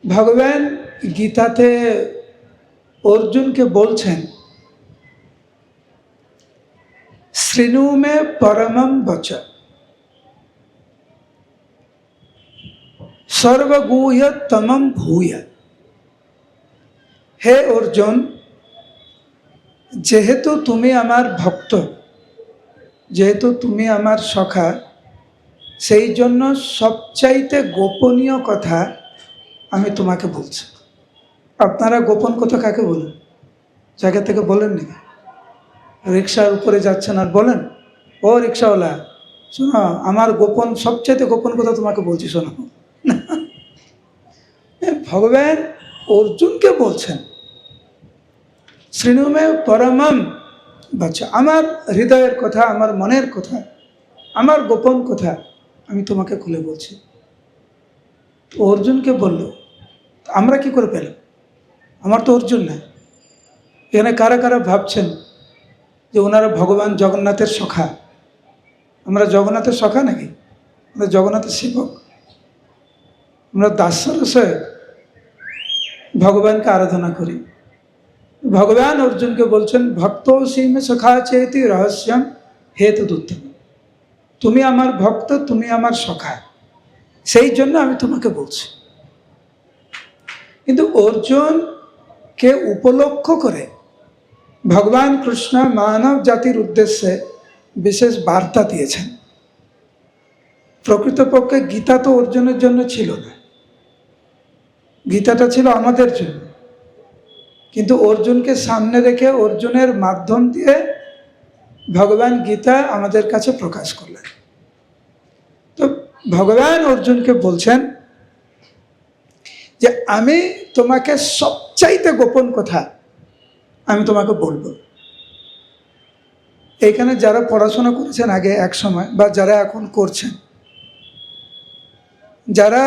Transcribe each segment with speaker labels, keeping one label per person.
Speaker 1: ভগবান গীতাতে অর্জুনকে বলছেন, শৃণু মে পরমম বচ সর্বগুহ্যতমম ভূয়। হে অর্জুন, যেহেতু তুমি আমার ভক্ত, যেহেতু তুমি আমার সখা, সেই জন্য সবচাইতে গোপনীয় কথা আমি তোমাকে বলছি। আপনারা গোপন কথা কাকে বলেন? জায়গা থেকে বলেন নাকি? রিক্সার উপরে যাচ্ছেন আর বলেন, ও রিক্সাওয়ালা শোনো, আমার গোপন সবচাইতে গোপন কথা তোমাকে বলছি, শোনো। ভগবান অর্জুনকে বলছেন, শৃণুমে পরমম বচ, আমার হৃদয়ের কথা, আমার মনের কথা, আমার গোপন কথা আমি তোমাকে খুলে বলছি। অর্জুনকে বলল, আমরা কি করে পেলাম? আমার তো অর্জুন না। এখানে কারা কারা ভাবছেন যে ওনারা ভগবান জগন্নাথের সখা? আমরা জগন্নাথের সখা নাকি? আমরা জগন্নাথের সেবক। আমরা দাসরসে ভগবানকে আরাধনা করি। ভগবান অর্জুনকে বলছেন, ভক্ত সীমে সখা চেতি রহস্যম হেতুদুত্তম। তুমি আমার ভক্ত, তুমি আমার সখা, সেই জন্য আমি তোমাকে বলছি। কিন্তু অর্জুনকে উপলক্ষ করে ভগবান কৃষ্ণ মানব জাতির উদ্দেশ্যে বিশেষ বার্তা দিয়েছেন। প্রকৃতপক্ষে গীতা তো অর্জুনের জন্য ছিল না, গীতাটা ছিল আমাদের জন্য। কিন্তু অর্জুনকে সামনে রেখে, অর্জুনের মাধ্যম দিয়ে ভগবান গীতা আমাদের কাছে প্রকাশ করলেন। তো ভগবান অর্জুনকে বলছেন যে আমি তোমাকে সবচাইতে গোপন কথা আমি তোমাকে বলবো। এখানে যারা পড়াশোনা করেছেন আগে এক সময়, বা যারা এখন করছেন, যারা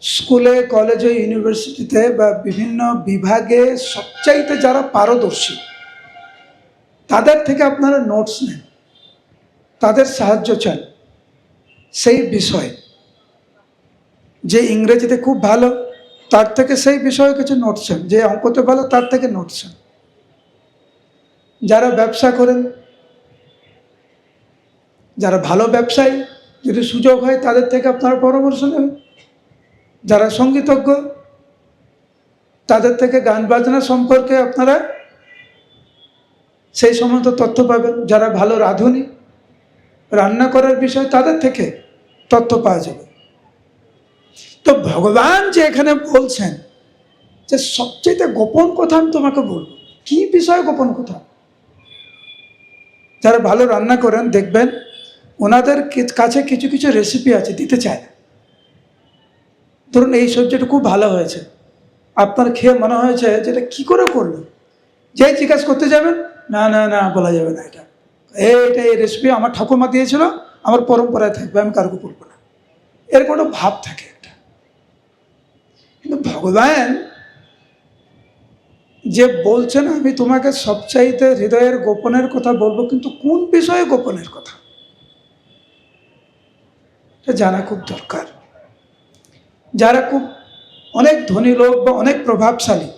Speaker 1: স্কুলে, কলেজে, ইউনিভার্সিটিতে বা বিভিন্ন বিভাগে সবচাইতে যারা পারদর্শী, তাদের থেকে আপনারা নোটস নেন, তাদের সাহায্য চান সেই বিষয়ে। যে ইংরেজিতে খুব ভালো, তার থেকে সেই বিষয়ে কিছু নোটস চান। যে অঙ্কতে ভালো, তার থেকে নোটস চান। যারা ব্যবসা করেন, যারা ভালো ব্যবসায়ী, যদি সুযোগ হয় তাদের থেকে আপনারা পরামর্শ নেবেন। যারা সঙ্গীতজ্ঞ, তাদের থেকে গান বাজনা সম্পর্কে আপনারা সেই সমস্ত তথ্য পাবেন। যারা ভালো রাঁধুনি, রান্না করার বিষয়, তাদের থেকে তথ্য পাওয়া যাবে। তো ভগবান যে এখানে বলছেন যে সবচেয়ে গোপন কথা আমি তোমাকে বলবো, কি বিষয় গোপন কথা? যারা ভালো রান্না করেন দেখবেন ওনাদের কাছে কিছু কিছু রেসিপি আছে, দিতে চায় না। ধরুন এই সবজিটা খুব ভালো হয়েছে, আপনার খেয়ে মনে হয়েছে যে এটা কী করে করলো, যেই জিজ্ঞাসা করতে যাবেন, না না না বলা যাবে না, এটা এই রেসিপি আমার ঠাকুমা দিয়েছিল, আমার পরম্পরায় থাকবে, আমি কারোকে বলবো না। এরকম একটা ভাব থাকে একটা। কিন্তু ভগবান যে বলছেন আমি তোমাকে সবচাইতে হৃদয়ের গোপনের কথা বলবো, কিন্তু কোন বিষয়ে গোপনের কথা এটা জানা খুব দরকার। যারা খুব অনেক ধনী লোক বা অনেক প্রভাবশালী,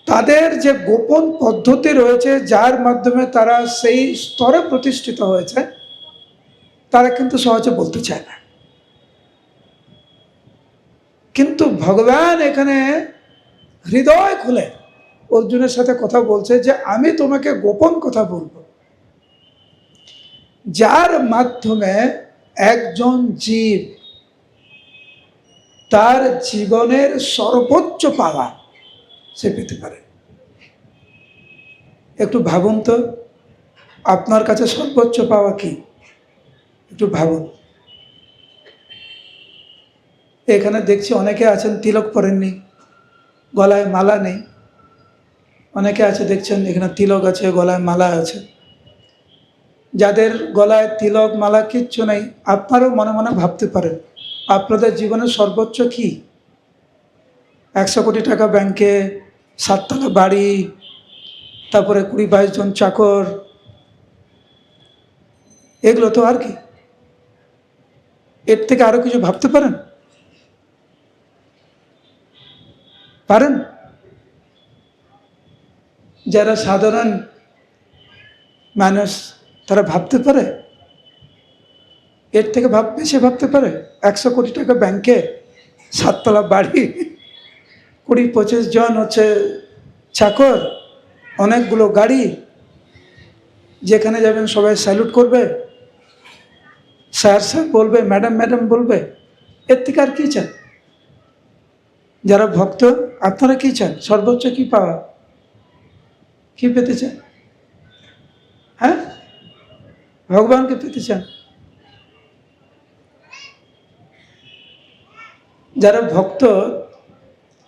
Speaker 1: তাদের যে গোপন পদ্ধতি রয়েছে, যার মাধ্যমে তারা সেই স্তরে প্রতিষ্ঠিত হয়েছে, তারা কিন্তু সহজে বলতে চায় না। কিন্তু ভগবান এখানে হৃদয় খুলে অর্জুনের সাথে কথা বলছে যে আমি তোমাকে গোপন কথা বলবো, যার মাধ্যমে একজন জীব তার জীবনের সর্বোচ্চ পাওয়া সে পেতে পারে। একটু ভাবুন তো, আপনার কাছে সর্বোচ্চ পাওয়া কি? একটু ভাবুন। এখানে দেখছি অনেকে আছেন তিলক পরেননি, গলায় মালা নেই। অনেকে আছে দেখছেন এখানে তিলক আছে, গলায় মালা আছে। যাদের গলায় তিলক মালা কিচ্ছু নেই, আপনারাও মনে মনে ভাবতে পারেন আপনাদের জীবনের সর্বোচ্চ কি? 100 কোটি টাকা ব্যাংকে, 7 তলা বাড়ি, তারপরে 20-22 জন চাকর, এগুলো তো আর কি? এর থেকে আরো কিছু ভাবতে পারেন? পারেন? যারা সাধারণ মানুষ তারা ভাবতে পারে? এর থেকে বেশি ভাবতে পারে? 100 কোটি টাকা ব্যাংকে, 7 তলা বাড়ি, 20-25 জন হচ্ছে চাকর, অনেকগুলো গাড়ি, যেখানে যাবেন সবাই স্যালুট করবে, স্যার স্যার বলবে, ম্যাডাম ম্যাডাম বলবে। এর থেকে আর কি চান? যারা ভক্ত আপনারা কি চান? সর্বোচ্চ কি পাওয়া, কি পেতে চান? হ্যাঁ, ভগবানকে পেতে চান। যারা ভক্ত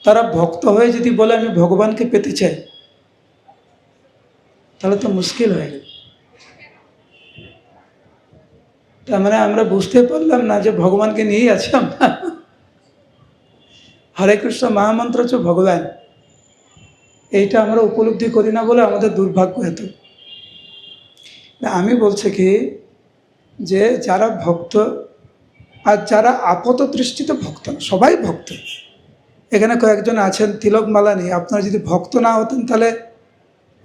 Speaker 1: তারা ভক্ত হয়ে যদি বলে আমি ভগবানকে পেতে চাই, তাহলে তো মুশকিল হয়ে গেল। তার মানে আমরা বুঝতে পারলাম না যে ভগবানকে নিয়েই আছি আমরা। হরে কৃষ্ণ মহামন্ত্র হচ্ছে ভগবান, এইটা আমরা উপলব্ধি করি না বলে আমাদের দুর্ভাগ্য এত। আমি বলছি কি, যে যারা ভক্ত আর যারা আপাত দৃষ্টিতে ভক্ত না, সবাই ভক্ত। এখানে কয়েকজন আছেন তিলক মালা নিয়ে, আপনারা যদি ভক্ত না হতেন তাহলে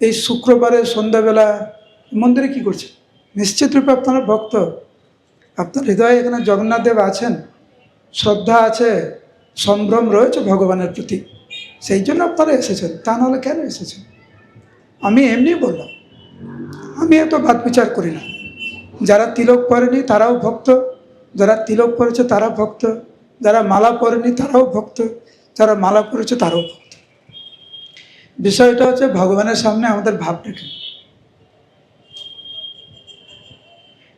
Speaker 1: এই শুক্রবারে সন্ধ্যাবেলা মন্দিরে কি করছেন? নিশ্চিত রূপে আপনারা ভক্ত। আপনার হৃদয়ে এখানে জগন্নাথ দেব আছেন, শ্রদ্ধা আছে, সম্ভ্রম রয়েছে ভগবানের প্রতি, সেই জন্য আপনারা এসেছেন। তা নাহলে কেন এসেছেন? আমি এমনি বললাম, আমি এত বাদ বিচার করি না। যারা তিলক পরেনি তারাও ভক্ত, যারা তিলক পরেছে তারা ভক্ত, যারা মালা পরেনি তারাও ভক্ত, যারা মালা পরেছে তারাও ভক্ত। বিষয়টা হচ্ছে ভগবানের সামনে আমাদের ভাবটা কেন।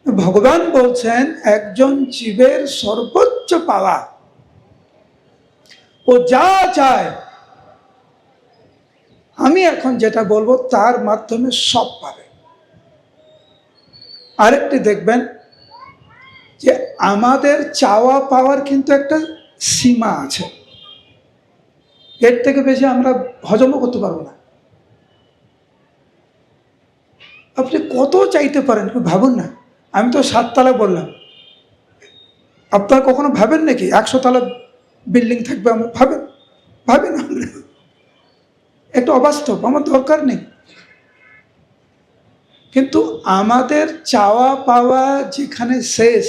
Speaker 1: ভগবান বলছেন একজন জীবের সর্বোচ্চ পাওয়া, ও যা চায় আমি এখন যেটা বলবো তার মাধ্যমে সব পাবে। আরেকটি দেখবেন যে আমাদের চাওয়া পাওয়ার কিন্তু একটা সীমা আছে, এর থেকে বেশি আমরা হজমও করতে পারবো না। আপনি কত চাইতে পারেন ভাবুন না। আমি তো 7 তলা বললাম, আপনারা কখনো ভাবেন নাকি 100 তলা বিল্ডিং থাকবে? আমরা ভাবেন আমরা? একটু অবাস্তব, আমার দরকার নেই। কিন্তু আমাদের চাওয়া পাওয়া যেখানে শেষ,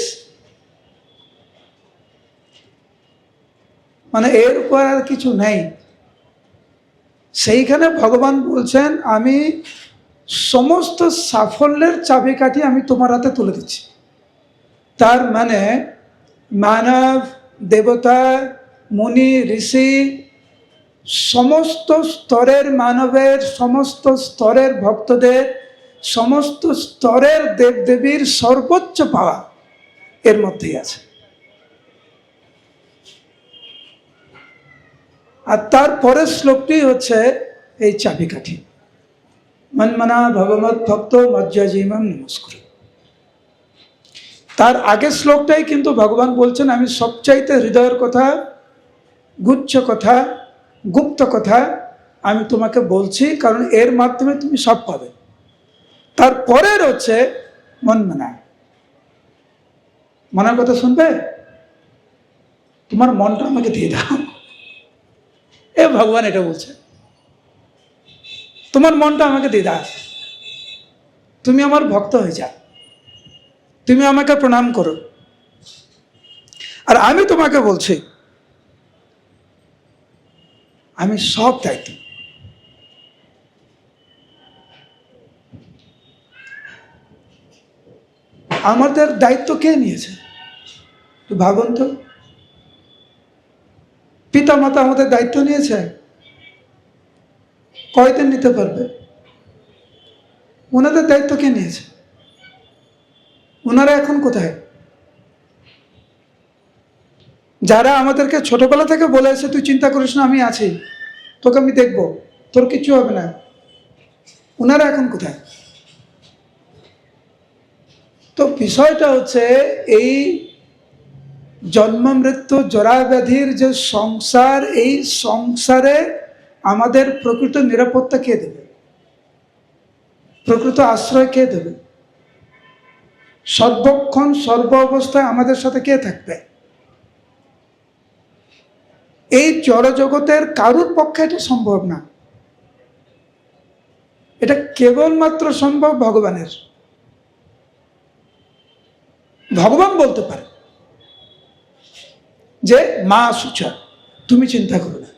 Speaker 1: মানে এর উপর আর কিছু নেই, সেইখানে ভগবান বলছেন আমি সমস্ত সাফল্যের চাবিকাঠি আমি তোমার হাতে তুলে দিচ্ছি। তার মানে মানব, দেবতা, মুনি, ঋষি, সমস্ত স্তরের মানবের, সমস্ত স্তরের ভক্তদের, সমস্ত স্তরের দেবদেবীর সর্বোচ্চ পাওয়া এর মধ্যেই আছে। আর তার পরের শ্লোকটি হচ্ছে এই চাবিকাঠি, মনমনা ভগবত ভক্ত মজ্জাজিমম নমস্কুর। তার আগের শ্লোকটাই কিন্তু ভগবান বলছেন আমি সবচাইতে হৃদয়ের কথা, গুচ্ছ কথা, গুপ্ত কথা আমি তোমাকে বলছি, কারণ এর মাধ্যমে তুমি সব পাবে। তারপরের হচ্ছে মনমনা, মনের কথা শুনবে, তোমার মনটা আমাকে দিয়ে দাও। এ ভগবান এটা বলছে, তোমার মনটা আমাকে দিয়ে দাও, তুমি আমার ভক্ত হয়ে যাও, তুমি আমাকে প্রণাম করো। আর আমি তোমাকে বলছি আমি সব দায়িত্ব, আমাদের দায়িত্ব কে নিয়েছে ভাবুন তো। পিতা মাতা আমাদের দায়িত্ব নিয়েছে, কয়দিন নিতে পারবে? ওনাদের দায়িত্ব কে নিয়েছে? ওনারা এখন কোথায়? যারা আমাদেরকে ছোটবেলা থেকে বলে এসে তুই চিন্তা করিস না, আমি আছি, তোকে আমি দেখবো, তোর কিচ্ছু হবে না, ওনারা এখন কোথায়? তো বিষয়টা হচ্ছে এই জন্ম মৃত্যু জরা ব্যাধির যে সংসার, এই সংসারে আমাদের প্রকৃত নিরাপত্তা কে দেবে? প্রকৃত আশ্রয় কে দেবে? সর্বক্ষণ সর্ব অবস্থায় আমাদের সাথে কে থাকবে? এই জড়জগতের কারুর পক্ষে এটা সম্ভব না। এটা কেবলমাত্র সম্ভব ভগবানের। ভগবান বলতে পারে যে মা শুচা, তুমি চিন্তা করো না।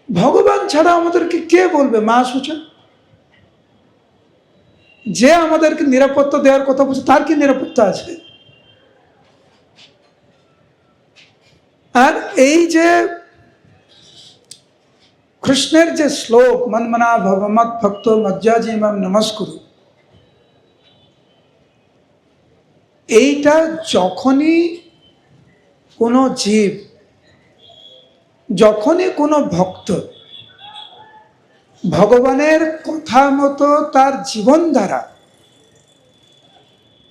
Speaker 1: ভগবান ছাড়া আমাদেরকে কে বলবে মা শুচা? যে আমাদেরকে নিরাপত্তা দেওয়ার কথা বলছে তার কি নিরাপত্তা আছে? আর এই যে কৃষ্ণের যে শ্লোক মন্মনা ভবমত ভক্ত মজ্জাজিমাম নমস্কুরু, এইটা যখনই কোনো জীব, যখনই কোনো ভক্ত ভগবানের কথা মতো তার জীবন দ্বারা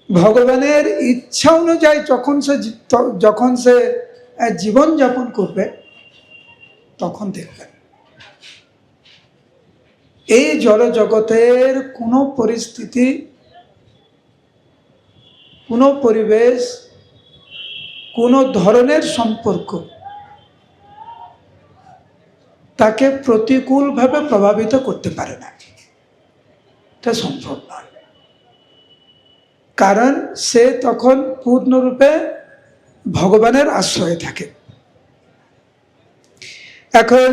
Speaker 1: ভগবানের ইচ্ছা অনুযায়ী যখন সে জীবন যাপন করবে, তখন দেখবেন এই জড়জগতের কোনো পরিস্থিতি, কোনো পরিবেশ, কোনো ধরনের সম্পর্ক তাকে প্রতিকূলভাবে প্রভাবিত করতে পারে না। এটা সম্ভব নয়, কারণ সে তখন পূর্ণরূপে ভগবানের আশ্রয়ে থাকে। এখন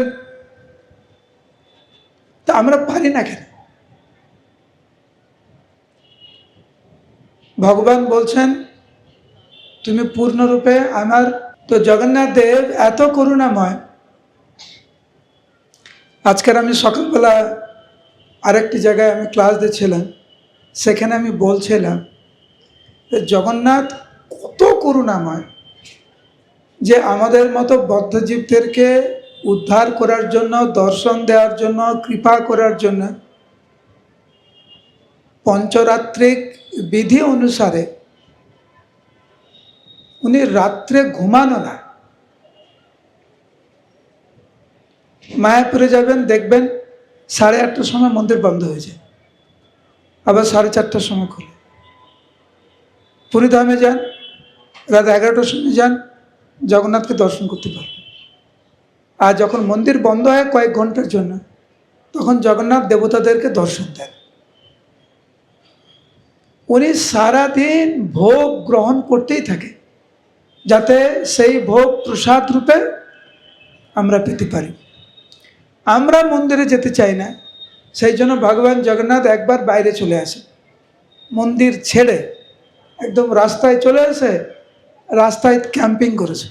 Speaker 1: তা আমরা পারি না কেন? ভগবান বলছেন তুমি পূর্ণরূপে আমার। তো জগন্নাথ দেব এত করুণাময়। আজকের আমি সকালবেলা আরেকটি জায়গায় আমি ক্লাস দিচ্ছিলাম, সেখানে আমি বলছিলাম জগন্নাথ কত করুণাময়, যে আমাদের মতো বদ্ধজীবদেরকে উদ্ধার করার জন্য, দর্শন দেওয়ার জন্য, কৃপা করার জন্য পঞ্চরাত্রিক বিধি অনুসারে উনি রাত্রে ঘুমানো না। মায়াপুরে যাবেন, দেখবেন 8:30টার সময় মন্দির বন্ধ হয়ে যায়, আবার 4:30টার সময় খোলে। পুরীধামে যান, রাত 11টার সময় যান, জগন্নাথকে দর্শন করতে পারবেন। আর যখন মন্দির বন্ধ হয় কয়েক ঘন্টার জন্য, তখন জগন্নাথ দেবতাদেরকে দর্শন দেন। উনি সারাদিন ভোগ গ্রহণ করতেই থাকে, যাতে সেই ভোগ প্রসাদ রূপে আমরা পেতে পারি। আমরা মন্দিরে যেতে চাই না, সেই জন্য ভগবান জগন্নাথ একবার বাইরে চলে আসে, মন্দির ছেড়ে একদম রাস্তায় চলে আসে, রাস্তায় ক্যাম্পিং করেছে।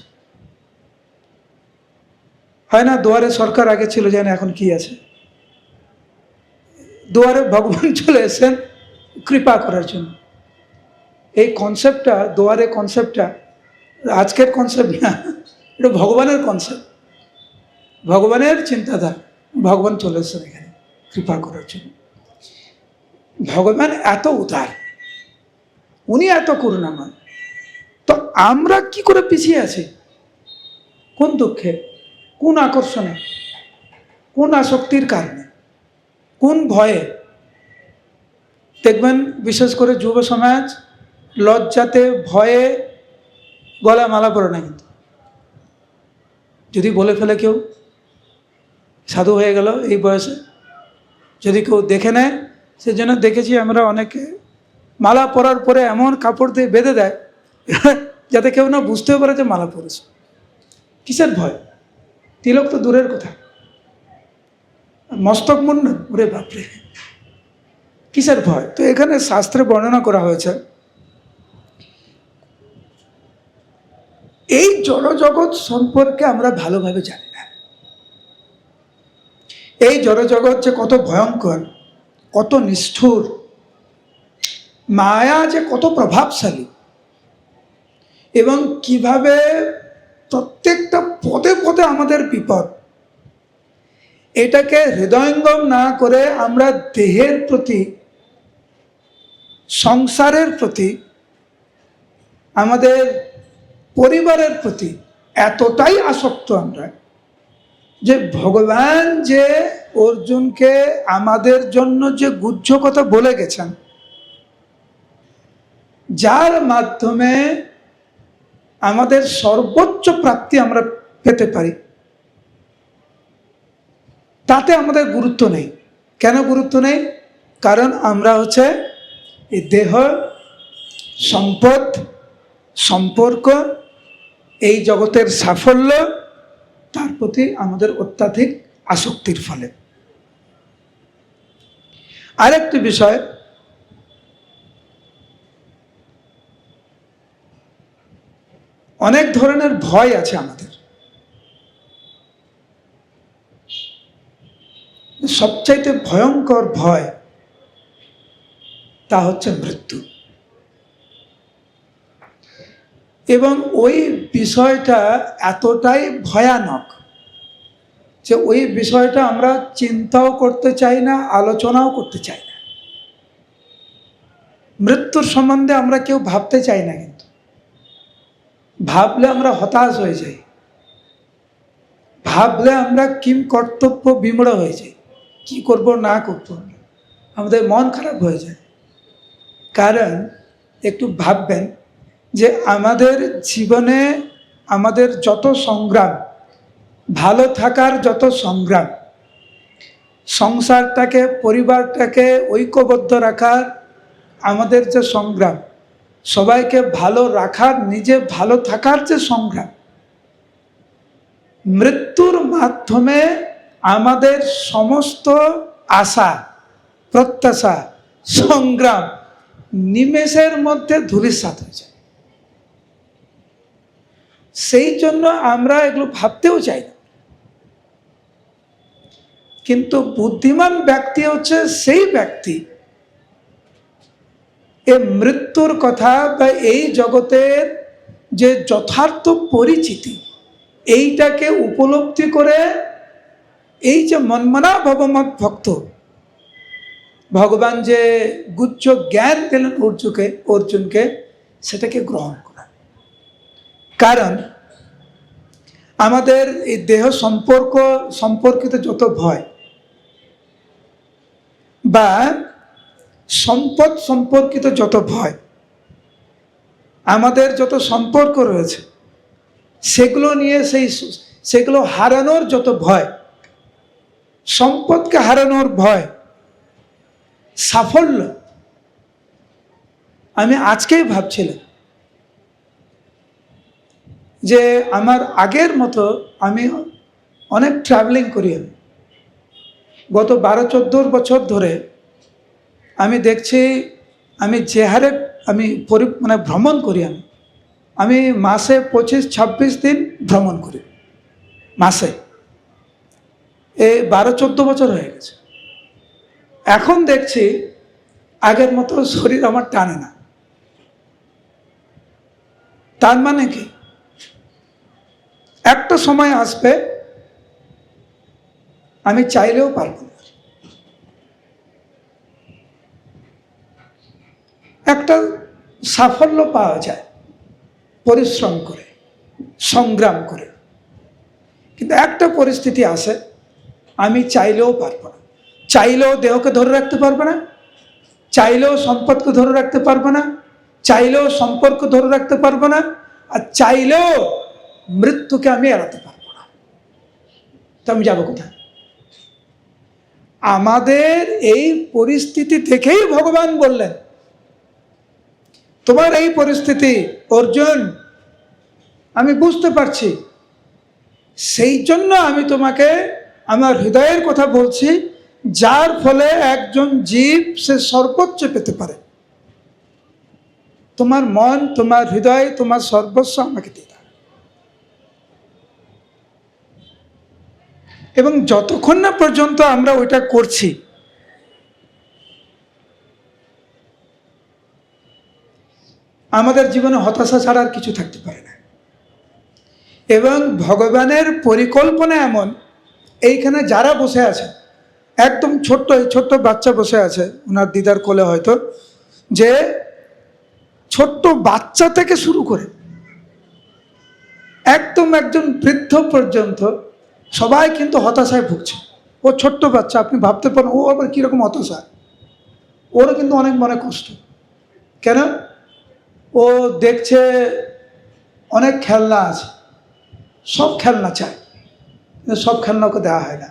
Speaker 1: হয় না দুয়ারে সরকার আগে ছিল, জানে এখন কি আছে। দুয়ারে ভগবান চলে এসেছেন কৃপা করার জন্য। এই কনসেপ্টটা, দুয়ারে কনসেপ্টটা আজকের কনসেপ্ট না, এটা ভগবানের কনসেপ্ট, ভগবানের চিন্তাধারা। ভগবান চলে এসেছেন এখানে কৃপা করার জন্য। ভগবান এত উদার, উনি এত করুণাময়, তো আমরা কি করে পিছিয়ে আছি? কোন দুঃখে, কোন আকর্ষণে, কোন আসক্তির কারণে, কোন ভয়ে? দেখবেন বিশেষ করে যুব সমাজ লজ্জাতে ভয়ে গলায় মালা পরে না, কিন্তু যদি বলে ফেলে কেউ সাধু হয়ে গেল এই বয়সে, যদি কেউ দেখে নেয়, সেজন্য দেখেছি আমরা অনেকে মালা পরার পরে এমন কাপড় দিয়ে বেঁধে দেয় যাতে কেউ না বুঝতেও পারে যে মালা পরেছে। কিসের ভয়? তিলক তো দূরের কথা, মস্তক মুন্ডন, ওরে বাপরে, কিসের ভয়? তো এখানে শাস্ত্রে বর্ণনা করা হয়েছে এই জড়জগৎ সম্পর্কে আমরা ভালোভাবে জানি না। এই জড়জগৎ যে কত ভয়ঙ্কর, কত নিষ্ঠুর, মায়া যে কত প্রভাবশালী, এবং কিভাবে প্রত্যেকটা পদে পদে আমাদের বিপদ, এটাকে হৃদয়ঙ্গম না করে আমরা দেহের প্রতি, সংসারের প্রতি, আমাদের পরিবারের প্রতি এতটাই আসক্ত আমরা, যে ভগবান যে অর্জুনকে আমাদের জন্য যে গুহ্য কথা বলে গেছেন, যার মাধ্যমে আমাদের সর্বোচ্চ প্রাপ্তি আমরা পেতে পারি, তাতে আমাদের গুরুত্ব নেই। কেন গুরুত্ব নেই? কারণ আমরা হচ্ছে এই দেহ, সম্পদ, সম্পর্ক, এই জগতের সাফল্য, তার প্রতি আমাদের অত্যাধিক আসক্তির ফলে। আরেকটি বিষয়, অনেক ধরনের ভয় আছে আমাদের। সবচাইতে ভয়ঙ্কর ভয় তা হচ্ছে মৃত্যু। এবং ওই বিষয়টা এতটাই ভয়ানক যে ওই বিষয়টা আমরা চিন্তাও করতে চাই না, আলোচনাও করতে চাই না। মৃত্যুর সম্বন্ধে আমরা কেউ ভাবতে চাই না, কিন্তু ভাবলে আমরা হতাশ হয়ে যাই, ভাবলে আমরা কিম কর্তব্য বিমূঢ় হয়ে যাই, কি করব না করব, আমাদের মন খারাপ হয়ে যায়। কারণ একটু ভাববেন যে আমাদের জীবনে আমাদের যত সংগ্রাম, ভালো থাকার যত সংগ্রাম, সংসারটাকে, পরিবারটাকে ঐক্যবদ্ধ রাখার আমাদের যে সংগ্রাম, সবাইকে ভালো রাখার, নিজে ভালো থাকার যে সংগ্রাম, মৃত্যুর মাধ্যমে আমাদের সমস্ত আশা, প্রত্যাশা, সংগ্রাম নিমেষের মধ্যে ধূলিসাৎ হয়ে যায়। সেই জন্য আমরা এগুলো ভাবতেও চাই না। কিন্তু বুদ্ধিমান ব্যক্তি হচ্ছে সেই ব্যক্তি এই মৃত্যুর কথা বা এই জগতের যে যথার্থ পরিচিতি, এইটাকে উপলব্ধি করে এই যে মন্মনা ভবমত ভক্ত, ভগবান যে গুচ্ছ জ্ঞান দিলেন অর্জুনকে, সেটাকে গ্রহণ করা। কারণ আমাদের এই দেহ সম্পর্কিত যত ভয় বা সম্পদ সম্পর্কিত যত ভয়, আমাদের যত সম্পর্ক রয়েছে সেগুলো নিয়ে, সেগুলো হারানোর যত ভয়, সম্পদকে হারানোর ভয়, সাফল্য। আমি আজকেই ভাবছিলাম যে আমার আগের মতো আমি অনেক ট্রাভেলিং করি। আমি গত 12-14 বছর ধরে আমি দেখছি, আমি যে হারে ভ্রমণ করি, আমি মাসে 25-26 দিন ভ্রমণ করি মাসে। এই 12-14 বছর হয়ে গেছে। এখন দেখছি আগের মতো শরীর আমার টানে না। তার মানে কি, একটা সময় আসবে আমি চাইলেও পারবো না। একটা সাফল্য পাওয়া যায় পরিশ্রম করে, সংগ্রাম করে, কিন্তু একটা পরিস্থিতি আসে আমি চাইলেও পারবো না। চাইলেও দেহকে ধরে রাখতে পারবো না, চাইলেও সম্পদকে ধরে রাখতে পারবো না, চাইলেও সম্পর্ক ধরে রাখতে পারবো না, আর চাইলেও মৃত্যুকে আমি এড়াতে পারবো না। তো আমি যাবো কোথায়? আমাদের এই পরিস্থিতি থেকেই ভগবান বললেন, তোমার এই পরিস্থিতি অর্জুন আমি বুঝতে পারছি, সেই জন্য আমি তোমাকে আমার হৃদয়ের কথা বলছি, যার ফলে একজন জীব সে সর্বোচ্চ পেতে পারে। তোমার মন, তোমার হৃদয়, তোমার সর্বস্ব আমাকে দিয়ে দাও। এবং যতক্ষণ না পর্যন্ত আমরা ওইটা করছি, আমাদের জীবনে হতাশা ছাড়া আর কিছু থাকতে পারে না। এবং ভগবানের পরিকল্পনা এমন, এইখানে যারা বসে আছে, একদম ছোট্ট বাচ্চা বসে আছে ওনার দিদার কোলে, হয়তো যে ছোট্ট বাচ্চা থেকে শুরু করে একদম একজন বৃদ্ধ পর্যন্ত সবাই কিন্তু হতাশায় ভুগছে। ও ছোট্ট বাচ্চা, আপনি ভাবতে পারেন ও আবার কীরকম হতাশা, ওরও কিন্তু অনেক মনে কষ্ট। কেন? ও দেখছে অনেক খেলনা আছে, সব খেলনা চায়, কিন্তু সব খেলনা ওকে দেওয়া হয় না।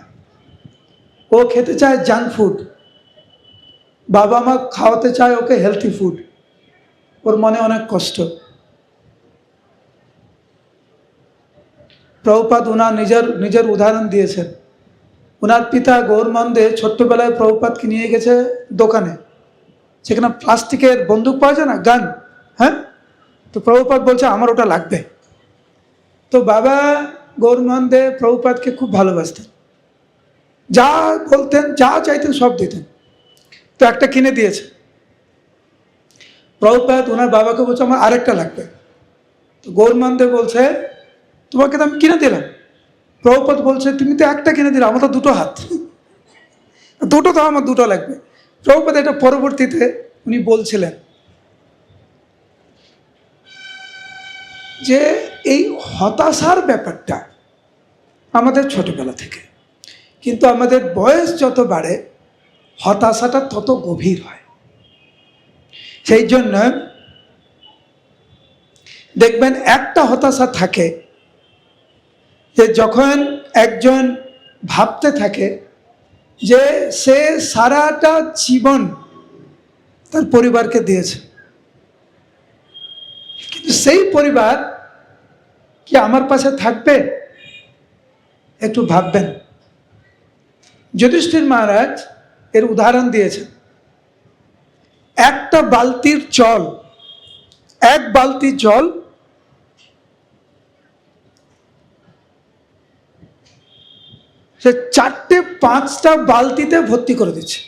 Speaker 1: ও খেতে চায় জাঙ্ক ফুড, বাবা মা খাওয়াতে চায় ওকে হেলথি ফুড। ওর মনে অনেক কষ্ট। প্রভুপাদ ওনার নিজের উদাহরণ দিয়েছেন। ওনার পিতা গৌরমন্দে ছোট্টবেলায় প্রভুপাদকে নিয়ে গেছে দোকানে, সেখানে প্লাস্টিকের বন্দুক পাওয়া যায় না, গান, হ্যাঁ। তো প্রভুপাদ বলছে আমার ওটা লাগবে। তো বাবা গৌরমন্দে প্রভুপাদকে খুব ভালোবাসতেন, যা বলতেন যা চাইতেন সব দিতেন। তো একটা কিনে দিয়েছে। প্রভুপাদ ওনার বাবাকে বলছে আমার আরেকটা লাগবে। তো গৌরমন্দে বলছে তোমাকে তো আমি কিনে দিলাম। প্রভুপাদ বলছে তুমি তো একটা কিনে দিলে, আমার তো দুটো হাত, দুটো তো আমার দুটো লাগবে। প্রভুপাদ এটা পরবর্তীতে উনি বলছিলেন যে এই হতাশার ব্যাপারটা আমাদের ছোটবেলা থেকে, কিন্তু আমাদের বয়স যত বাড়ে হতাশাটা তত গভীর হয়। সেই জন্য দেখবেন একটা হতাশা থাকে যে যখন একজন ভাবতে থাকে যে সে সারাটা জীবন তার পরিবারকে দিয়েছে, কিন্তু সেই পরিবার কি আমার পাশে থাকবে? একটু ভাববেন। যুধিষ্ঠির মহারাজ এর উদাহরণ দিয়েছেন। একটা বালতির জল, এক বালতি জল সে 4-5টা বালতিতে ভর্তি করে দিচ্ছে।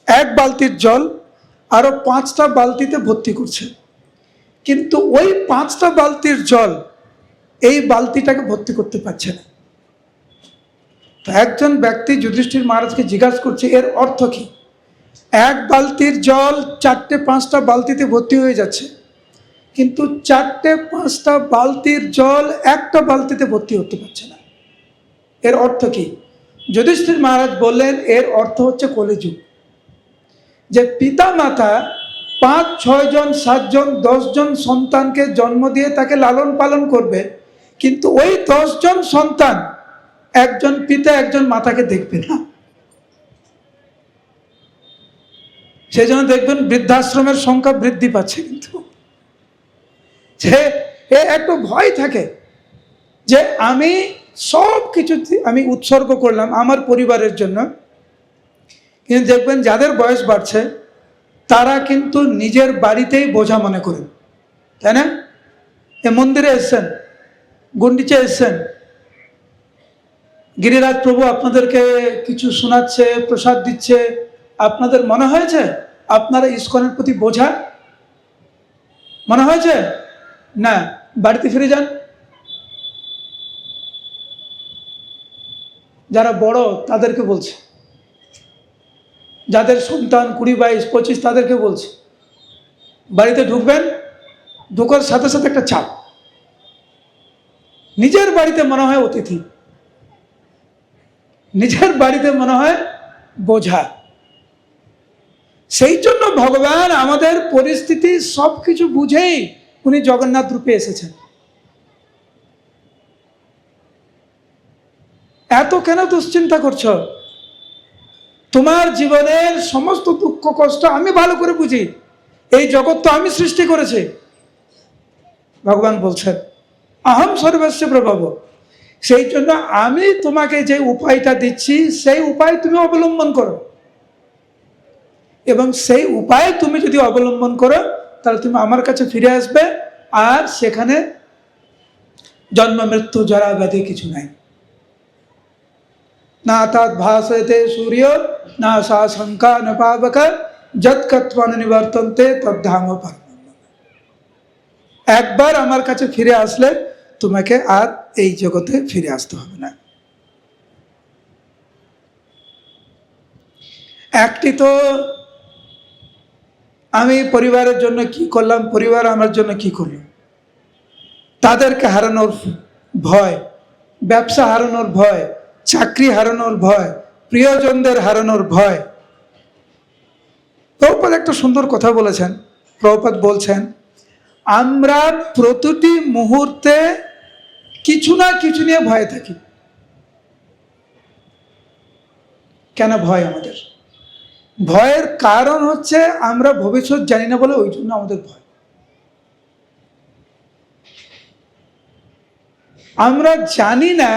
Speaker 1: এক বালতির জল আরো 5টা বালতিতে ভর্তি করছে, কিন্তু ওই 5টা বালতির জল এই বালতিটাকে ভর্তি করতে পারছে না। তো একজন ব্যক্তি যুধিষ্ঠির মহারাজকে জিজ্ঞাসা করছে এর অর্থ কি? এক বালতির জল 4-5টা বালতিতে ভর্তি হয়ে যাচ্ছে, কিন্তু 4-5টা বালতির জল একটা বালতিতে ভর্তি হতে পারছে না। এর অর্থ কি? যুধিষ্ঠির মহারাজ বললেন এর অর্থ হচ্ছে কলিযুগ। যে পিতা মাতা 5-6 জন 7 জন 10 জন সন্তানকে জন্ম দিয়ে তাকে লালন পালন করবে, কিন্তু ওই 10 জন সন্তান একজন পিতা একজন মাতাকে দেখবে না। সেই জন্য দেখবেন বৃদ্ধাশ্রমের সংখ্যা বৃদ্ধি পাচ্ছে, কিন্তু যে একটু ভয় থাকে যে আমি সব কিছু আমি উৎসর্গ করলাম আমার পরিবারের জন্য, কিন্তু দেখবেন যাদের বয়স বাড়ছে তারা কিন্তু নিজের বাড়িতেই বোঝা মনে করেন, তাই না? এ মন্দিরে এসছেন, গুন্ডিচে এসছেন, গিরিরাজ প্রভু আপনাদেরকে কিছু শোনাচ্ছে, প্রসাদ দিচ্ছে, আপনাদের মনে হয়েছে আপনারা ইস্কনের প্রতি বোঝা? মনে হয়েছে না? বাড়িতে ফিরে যান। যারা বড় তাদেরকে বলছে, যাদের সন্তান 20-22-25 তাদেরকে বলছে, বাড়িতে ঢুকবেন, ঢোকার সাথে সাথে একটা চাপ। নিজের বাড়িতে মনে হয় অতিথি, নিজের বাড়িতে মনে হয় বোঝা। সেই জন্য ভগবান আমাদের পরিস্থিতি সবকিছু বুঝেই উনি জগন্নাথ রূপে এসেছেন। এত কেন দুশ্চিন্তা করছো? তোমার জীবনের সমস্ত দুঃখ কষ্ট আমি ভালো করে বুঝি, এই জগৎ তো আমি সৃষ্টি করেছি। ভগবান বলছেন অহম সর্বস্ব প্রভব। সেই জন্য আমি তোমাকে যে উপায়টা দিচ্ছি সেই উপায় তুমি অবলম্বন করো, এবং সেই উপায় তুমি যদি অবলম্বন করো তাহলে তুমি আমার কাছে ফিরে আসবে, আর সেখানে জন্ম মৃত্যু জরা ব্যাধি কিছু নাই। না তাৎ ভাসতে সূর্য না সা শঙ্কা ন পাবক যৎকত্বন নিবর্তন্তে তদ্ধাম পরম। একবার আমার কাছে ফিরে আসলে তোমাকে আর এই জগতে ফিরে আসতে হবে না। একটি তো আমি পরিবারের জন্য কি করলাম, পরিবার আমার জন্য কি করলো, তাদেরকে হারানোর ভয়, ব্যবসা হারানোর ভয়, চাকরি হারানোর ভয়, প্রিয়জনদের হারানোর ভয়। প্রভুপাদ একটা সুন্দর কথা বলেছেন। প্রভুপাদ বলছেন আমরা প্রতিটি মুহূর্তে কিছু না কিছু নিয়ে ভয়ে থাকি। কেন ভয় আমাদের? ভয়ের কারণ হচ্ছে আমরা ভবিষ্যৎ জানি না বলে, ওই জন্য আমাদের ভয়। আমরা জানি না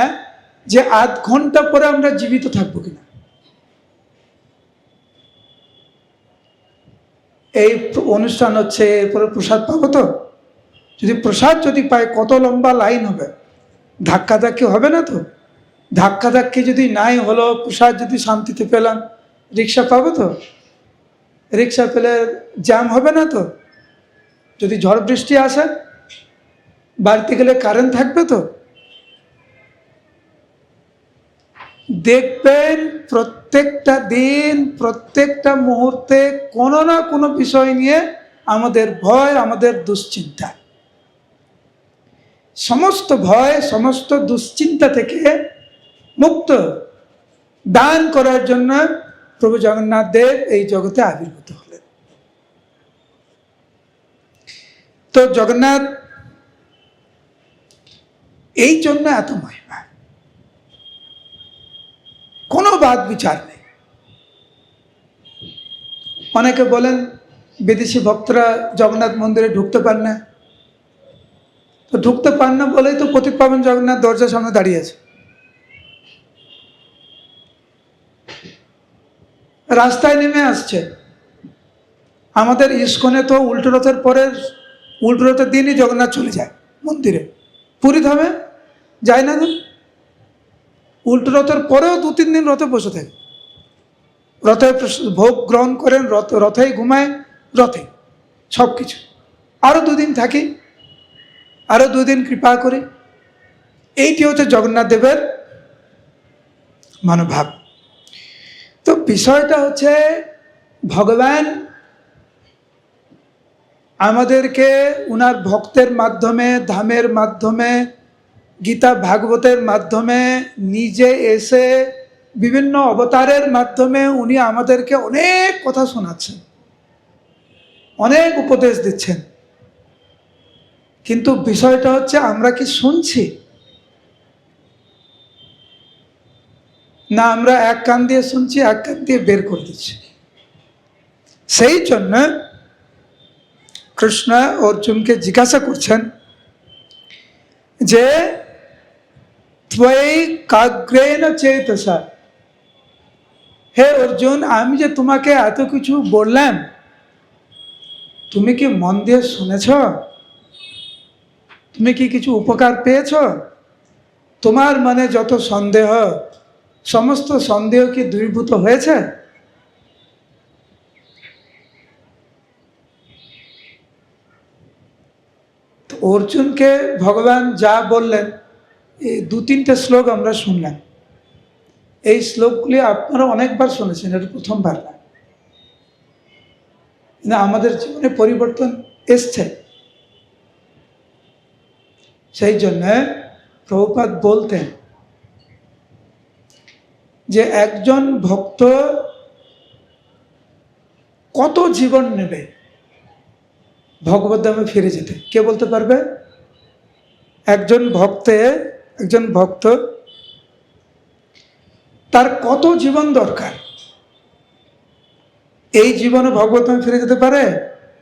Speaker 1: যে আধ ঘন্টা পরে আমরা জীবিত থাকবো কিনা। এই অনুষ্ঠান হচ্ছে, এরপরে প্রসাদ পাবো তো? যদি প্রসাদ পাই, কত লম্বা লাইন হবে, ধাক্কাধাক্কি হবে না তো? ধাক্কাধাক্কি যদি নাই হলো, প্রসাদ যদি শান্তিতে পেলাম, রিক্সা পাবো তো? রিক্সা পেলে জ্যাম হবে না তো? যদি ঝড় বৃষ্টি আসে, বাড়িতে গেলে কারেন্ট থাকবে তো? দেখবেন প্রত্যেকটা দিন, প্রত্যেকটা মুহূর্তে কোনো না কোনো বিষয় নিয়ে আমাদের ভয়, আমাদের দুশ্চিন্তা। সমস্ত ভয়, সমস্ত দুশ্চিন্তা থেকে মুক্ত দান করার জন্য প্রভু জগন্নাথ দেব এই জগতে আবির্ভূত হলেন। তো জগন্নাথ এই জন্য এত মহিমা, কোনো বাদ বিচার নেই। অনেকে বলেন বিদেশি ভক্তরা জগন্নাথ মন্দিরে ঢুকতে পান না। তো ঢুকতে পান না বলেই তো পতিত পাবন জগন্নাথ দরজার সামনে দাঁড়িয়ে আছে। রাস্তায় নেমে আসছে। আমাদের ইস্কনে তো উল্টো রথের পরে, উল্টো রথের দিনই জগন্নাথ চলে যায় মন্দিরে। পুরী ধামে যায় না, উল্টো রথের পরেও 2-3 দিন রথে বসে থাকে। রথে ভোগ গ্রহণ করেন, রথেই ঘুমায়, রথে সব কিছু। আরও 2 দিন থাকি, আরও 2 দিন কৃপা করি। এইটি হচ্ছে জগন্নাথ দেবের মনোভাব। তো বিষয়টা হচ্ছে, ভগবান আমাদেরকে উনার ভক্তের মাধ্যমে, ধামের মাধ্যমে, গীতা ভাগবতের মাধ্যমে, নিজে এসে বিভিন্ন অবতারের মাধ্যমে উনি আমাদেরকে অনেক কথা শোনাচ্ছেন, অনেক উপদেশ দিচ্ছেন। কিন্তু বিষয়টা হচ্ছে, আমরা কি শুনছি? না আমরা এক কান দিয়ে শুনছি, এক কান দিয়ে বের করে দিচ্ছি। সেই জন্য কৃষ্ণ অর্জুনকে জিজ্ঞাসা করছেন যে ত্বয়ি কাগ্রেণ চেতসা, হে অর্জুন, আমি যে তোমাকে এত কিছু বললাম, তুমি কি মন দিয়ে শুনেছ? তুমি কি কিছু উপকার পেয়েছ? তোমার মনে যত সন্দেহ, সমস্ত সন্দেহ কি দূরীভূত হয়েছে? অর্জুনকে ভগবান যা বললেন, এই 2-3টে শ্লোক আমরা শুনলাম। এই শ্লোকগুলি আপনারা অনেকবার শুনেছেন, এটা প্রথমবার না। কিন্তু আমাদের জীবনে পরিবর্তন এসছে। সেই জন্য প্রভুপাদ বলতেন যে একজন ভক্ত কত জীবন নেবে ভগবত ধামে ফিরে যেতে? কে বলতে পারবে? একজন ভক্ত তার কত জীবন দরকার? এই জীবনে ভগবত ধামে ফিরে যেতে পারে,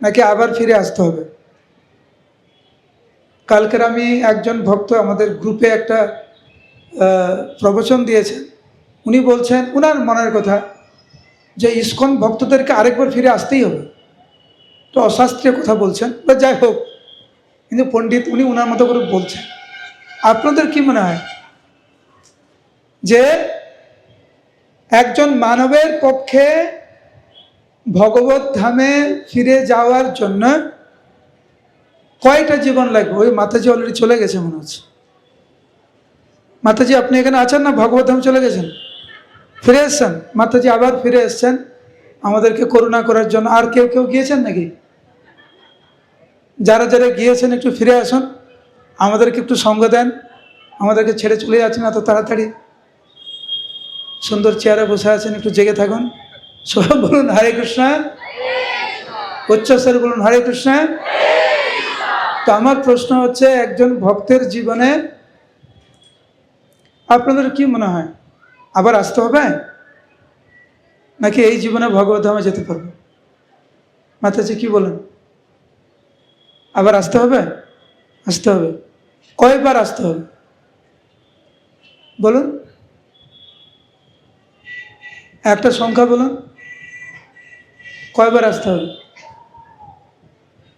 Speaker 1: নাকি আবার ফিরে আসতে হবে? কালকের আমি একজন ভক্ত আমাদের গ্রুপে একটা প্রবচন দিয়েছেন। উনি বলছেন উনার মনের কথা যে ইসকন ভক্তদেরকে আরেকবার ফিরে আসতেই হবে। তো অশাস্ত্রীয় কথা বলছেন, বা যাই হোক, কিন্তু পণ্ডিত উনি ওনার মতো করে বলছেন। আপনাদের কি মনে হয় যে একজন মানবের পক্ষে ভগবত ধামে ফিরে যাওয়ার জন্য কয়টা জীবন লাগবে? ওই মাতাজি অলরেডি চলে গেছে মনে হচ্ছে। মাতাজি আপনি এখানে আছেন না? ভগবত ধাম চলে গেছেন, ফিরে এসছেন। মাতাজি আবার ফিরে এসছেন আমাদেরকে করুণা করার জন্য। আর কেউ গিয়েছেন নাকি? যারা যারা গিয়েছেন একটু ফিরে আসুন, আমাদেরকে একটু সঙ্গ দেন। আমাদেরকে ছেড়ে চলে যাচ্ছেন এত তাড়াতাড়ি। সুন্দর চেয়ারে বসে আছেন, একটু জেগে থাকুন। সবাই বলুন হরে কৃষ্ণ, উচ্চস্বরে বলুন হরে কৃষ্ণ। তো আমার প্রশ্ন হচ্ছে, একজন ভক্তের জীবনে আপনাদের কি মনে হয় আবার আসতে হবে, নাকি এই জীবনে ভগবত ধামে যেতে পারবো? মাতাজি কি বলেন? আবার আসতে হবে? আসতে হবে। কয়বার আসতে হবে বলুন? একটা সংখ্যা বলুন, কয়বার আসতে হবে?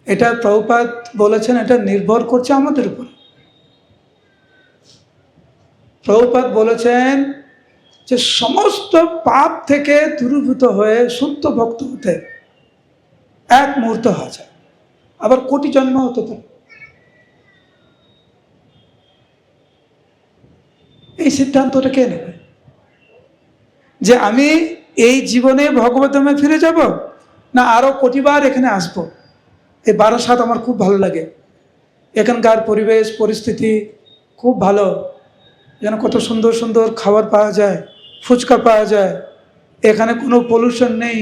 Speaker 1: এটা প্রভুপাদ বলেছেন, এটা নির্ভর করছে আমাদের উপর। প্রভুপাদ বলেছেন যে সমস্ত পাপ থেকে দূরীভূত হয়ে শুদ্ধ ভক্ত হতে এক মুহূর্ত হওয়া যায়, আবার কোটি জন্ম হতে পারে। এই সিদ্ধান্তটা কে নেবে যে আমি এই জীবনে ভগবত ধামে ফিরে যাব, না আরো কোটিবার এখানে আসব? এই বারাসাত আমার খুব ভালো লাগে, এখানকার পরিবেশ পরিস্থিতি খুব ভালো, যেন কত সুন্দর সুন্দর খাবার পাওয়া যায়, ফুচকা পাওয়া যায়, এখানে কোনো পলিউশন নেই,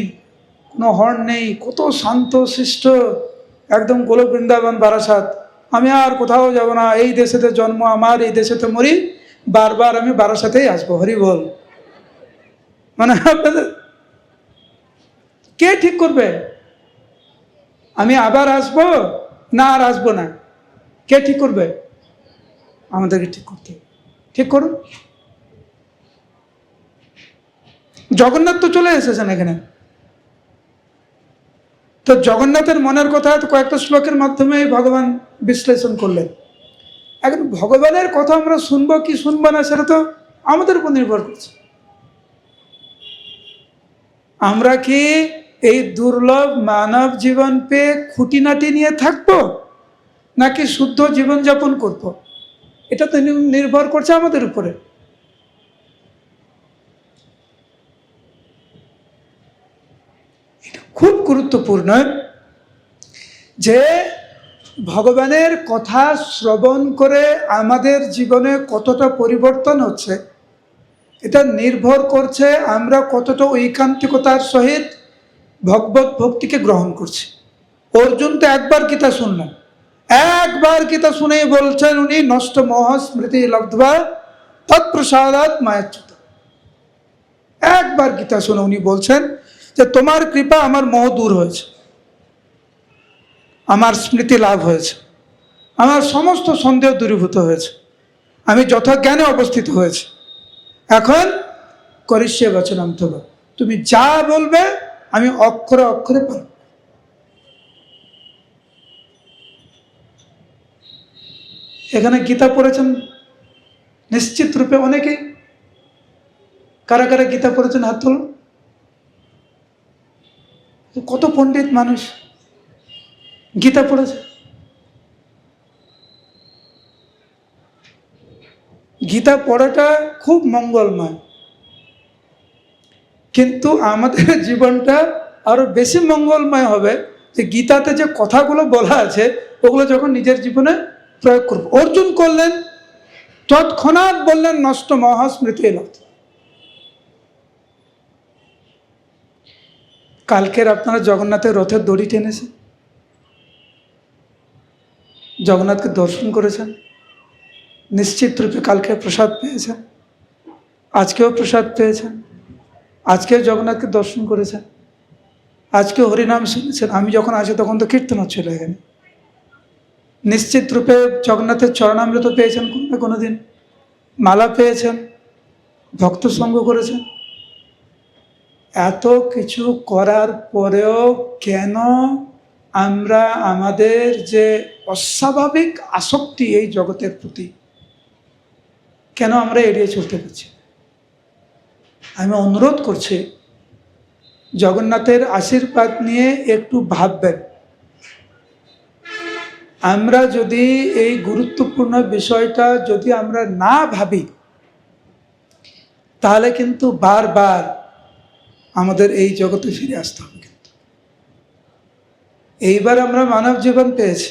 Speaker 1: কোনো হর্ন নেই, কত শান্ত শিষ্ট, একদম গোলক বৃন্দাবন বারাসাত। আমি আর কোথাও যাব না, এই দেশেতে জন্ম আমার, এই দেশেতে মরি, বারবার আমি বারাসাতেই আসবো। হরি বল। মানে আপনাদের কে ঠিক করবে আমি আবার আসবো না আর আসবো না? কে ঠিক করবে? আমাদেরকে ঠিক করতে হবে। ঠিক করুন। জগন্নাথ তো চলে এসেছেন এখানে, তো জগন্নাথের মনের কথা তো কয়েকটা শ্লোকের মাধ্যমে ভগবান বিশ্লেষণ করলেন। এখন ভগবানের কথা আমরা শুনবো কি শুনবো না, সেটা তো আমাদের উপর নির্ভর করছে। আমরা কি এই দুর্লভ মানব জীবন পেয়ে খুঁটিনাটি নিয়ে থাকবো, নাকি শুদ্ধ জীবনযাপন করব? এটা তো নির্ভর করছে আমাদের উপরে। এটা খুব গুরুত্বপূর্ণ যে ভগবানের কথা শ্রবণ করে আমাদের জীবনে কতটা পরিবর্তন হচ্ছে, এটা নির্ভর করছে আমরা কতটা ঐকান্তিকতার সহিত ভগবত ভক্তিকে গ্রহণ করছি। অর্জুন তো একবার গীতা শুনলেন, একবার গীতা শুনেই বলছেন উনি, নষ্ট মোহ স্মৃতি লব্ধবা তৎপ্রসাদাৎ মায়াচ্যুত। একবার গীতা শুনে উনি বলছেন যে তোমার কৃপা আমার মোহ দূর হয়েছে, আমার স্মৃতি লাভ হয়েছে, আমার সমস্ত সন্দেহ দূরীভূত হয়েছে, আমি যথাজ্ঞানে অবস্থিত হয়েছে। এখন করিষ্যে বচনম তব, তুমি যা বলবে আমি অক্ষরে অক্ষরে পালন। এখানে গীতা পড়েছেন নিশ্চিত রূপে অনেকেই। কারা কারা গীতা পড়েছেন হাত তুলুন। কত পণ্ডিত মানুষ গীতা পড়েছে। গীতা পড়াটা খুব মঙ্গলময়, কিন্তু আমাদের জীবনটা আরো বেশি মঙ্গলময় হবে যে গীতাতে যে কথাগুলো বলা আছে ওগুলো যখন নিজের জীবনে প্রয়োগ করব। অর্জুন করলেন, তৎক্ষণাৎ বললেন নষ্ট মহাস্মৃতি এল। কালকের আপনারা জগন্নাথের রথের দড়ি টেনেছেন, জগন্নাথকে দর্শন করেছেন, নিশ্চিত রূপে কালকে প্রসাদ পেয়েছেন, আজকেও প্রসাদ পেয়েছেন, আজকেও জগন্নাথকে দর্শন করেছেন, আজকেও হরিনাম শুনেছেন। আমি যখন আসি তখন তো কীর্তন হচ্ছিল এখানে। নিশ্চিত রূপে জগন্নাথের চরণামৃত পেয়েছেন কোনো না কোনো দিন, মালা পেয়েছেন, ভক্ত সঙ্গ করেছেন। এত কিছু করার পরেও কেন আমরা আমাদের যে অস্বাভাবিক আসক্তি এই জগতের প্রতি, কেন আমরা এড়িয়ে চলতে পারছি? আমি অনুরোধ করছি, জগন্নাথের আশীর্বাদ নিয়ে একটু ভাববেন। আমরা যদি এই গুরুত্বপূর্ণ বিষয়টা যদি আমরা না ভাবি, তাহলে কিন্তু বারবার আমাদের এই জগতে ফিরে আসতে হবে। কিন্তু এইবার আমরা মানব জীবন পেয়েছি,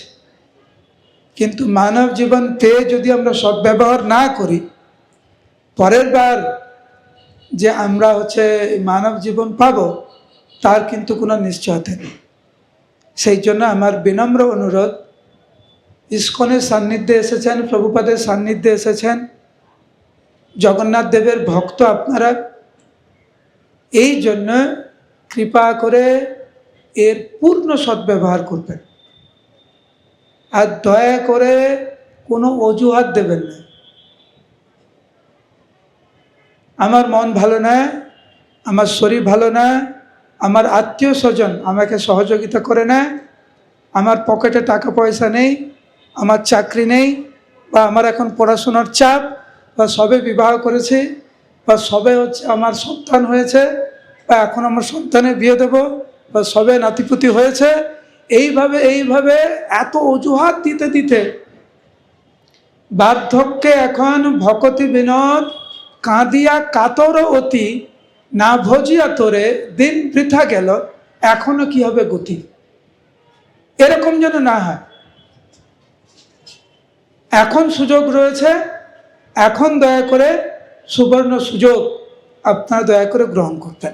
Speaker 1: কিন্তু মানব জীবন পেয়ে যদি আমরা সদ্ব্যবহার না করি, পরের বার যে আমরা মানব জীবন পাবো তার কিন্তু কোনো নিশ্চয়তা নেই। সেই জন্য আমার বিনম্র অনুরোধ, ইস্কনের সান্নিধ্যে এসেছেন, প্রভুপাদের সান্নিধ্যে এসেছেন, জগন্নাথ দেবের ভক্ত আপনারা, এই জন্য কৃপা করে এর পূর্ণ সদ্ব্যবহার করবেন, আর দয়া করে কোনো অজুহাত দেবেন না। আমার মন ভালো না, আমার শরীর ভালো না, আমার আত্মীয় স্বজন আমাকে সহযোগিতা করে না, আমার পকেটে টাকা পয়সা নেই, আমার চাকরি নেই, বা আমার এখন পড়াশোনার চাপ, বা সবে বিবাহ করেছি, বা সবে আমার সন্তান হয়েছে, বা এখন আমার সন্তানের বিয়ে দেব, বা সবে নাতিপুতি হয়েছে, এইভাবে এত অজুহাত দিতে দিতে বার্ধক্যে এখন ভকতি বিনোদ কাঁদিয়া কাতর অতি, না ভজিয়া তোরে দিন বৃথা গেল, এখনো কি হবে গতি। এরকম যেন না হয়। এখন সুযোগ রয়েছে, এখন দয়া করে সুবর্ণ সুযোগ আপনারা দয়া করে গ্রহণ করতেন।